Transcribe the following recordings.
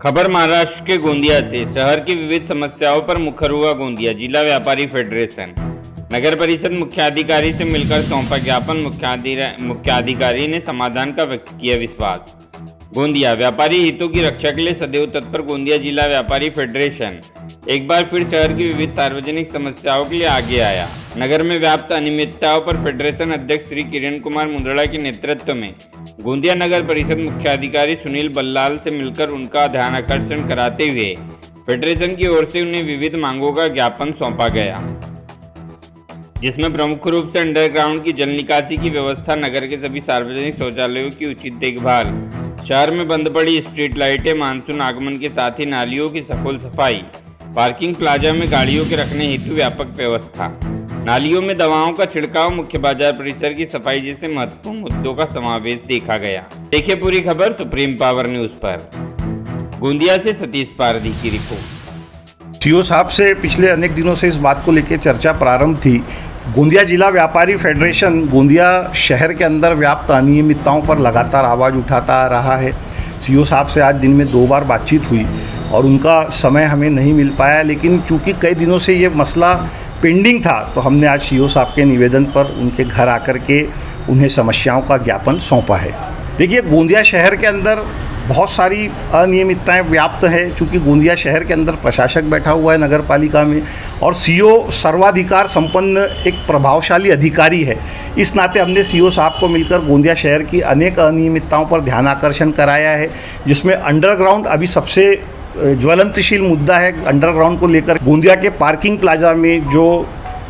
खबर महाराष्ट्र के गोंदिया से। शहर की विविध समस्याओं पर मुखर हुआ गोंदिया जिला व्यापारी फेडरेशन। नगर परिषद मुख्याधिकारी से मिलकर सौंपा ज्ञापन। मुख्याधिकारी ने समाधान का व्यक्त किया विश्वास। गोंदिया व्यापारी हितों की रक्षा के लिए सदैव तत्पर गोंदिया जिला व्यापारी फेडरेशन एक बार फिर शहर की विविध सार्वजनिक समस्याओं के लिए आगे आया। नगर में व्याप्त अनियमितताओं पर फेडरेशन अध्यक्ष श्री किरण कुमार मुंदड़ा के नेतृत्व में गोंदिया नगर परिषद मुख्याधिकारी सुनील बल्लाल से मिलकर उनका ध्यान आकर्षण कराते हुए फेडरेशन की ओर से उन्हें विविध मांगों का ज्ञापन सौंपा गया, जिसमें प्रमुख रूप से अंडरग्राउंड की जल निकासी की व्यवस्था, नगर के सभी सार्वजनिक शौचालयों की उचित देखभाल, शहर में बंद पड़ी स्ट्रीट लाइटें, मानसून आगमन के साथ ही नालियों की सखोल सफाई, पार्किंग प्लाजा में गाड़ियों के रखने हेतु व्यापक व्यवस्था, नालियों में दवाओं का छिड़काव, मुख्य बाजार परिसर की सफाई जैसे महत्वपूर्ण मुद्दों का समावेश देखा गया। देखिए पूरी खबर सुप्रीम पावर न्यूज पर। गोंदिया से सतीश पारदी की रिपोर्ट। सीओ साहब से पिछले अनेक दिनों से इस बात को लेकर चर्चा प्रारंभ थी। गोंदिया जिला व्यापारी फेडरेशन गोंदिया शहर के अंदर व्याप्त अनियमितताओं पर लगातार आवाज़ उठाता आ रहा है। सीओ साहब से आज दिन में 2 बार बातचीत हुई और उनका समय हमें नहीं मिल पाया, लेकिन चूंकि कई दिनों से ये मसला पेंडिंग था तो हमने आज सीओ साहब के निवेदन पर उनके घर आकर के उन्हें समस्याओं का ज्ञापन सौंपा है। देखिए, गोंदिया शहर के अंदर बहुत सारी अनियमितताएं व्याप्त है। चूँकि गोंदिया शहर के अंदर प्रशासक बैठा हुआ है नगर पालिका में और सीओ सर्वाधिकार संपन्न एक प्रभावशाली अधिकारी है। इस नाते हमने सीओ साहब को मिलकर गोंदिया शहर की अनेक अनियमितताओं पर ध्यान आकर्षण कराया है, जिसमें अंडरग्राउंड अभी सबसे ज्वलंतशील मुद्दा है। अंडरग्राउंड को लेकर गोंदिया के पार्किंग प्लाजा में जो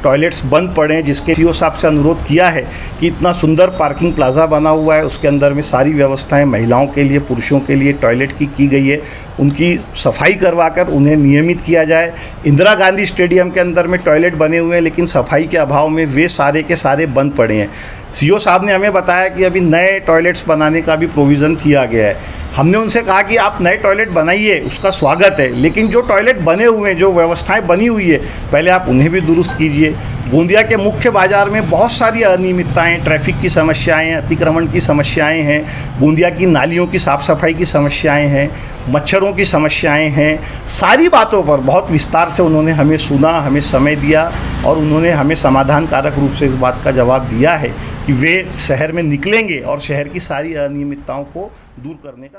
टॉयलेट्स बंद पड़े हैं, जिसके सीओ साहब से अनुरोध किया है कि इतना सुंदर पार्किंग प्लाजा बना हुआ है, उसके अंदर में सारी व्यवस्थाएं महिलाओं के लिए, पुरुषों के लिए टॉयलेट की गई है, उनकी सफाई करवाकर उन्हें नियमित किया जाए। इंदिरा गांधी स्टेडियम के अंदर में टॉयलेट बने हुए हैं, लेकिन सफाई के अभाव में वे सारे के सारे बंद पड़े हैं। सीओ साहब ने हमें बताया कि अभी नए टॉयलेट्स बनाने का भी प्रोविज़न किया गया है। हमने उनसे कहा कि आप नए टॉयलेट बनाइए, उसका स्वागत है, लेकिन जो टॉयलेट बने हुए हैं, जो व्यवस्थाएं बनी हुई है, पहले आप उन्हें भी दुरुस्त कीजिए। गोंदिया के मुख्य बाज़ार में बहुत सारी अनियमितताएं, ट्रैफिक की समस्याएं, अतिक्रमण की समस्याएं हैं, गोंदिया की नालियों की साफ़ सफाई की समस्याएं हैं, मच्छरों की समस्याएं हैं। सारी बातों पर बहुत विस्तार से उन्होंने हमें सुना, हमें समय दिया और उन्होंने हमें समाधान कारक रूप से इस बात का जवाब दिया है कि वे शहर में निकलेंगे और शहर की सारी अनियमितताओं को दूर करने का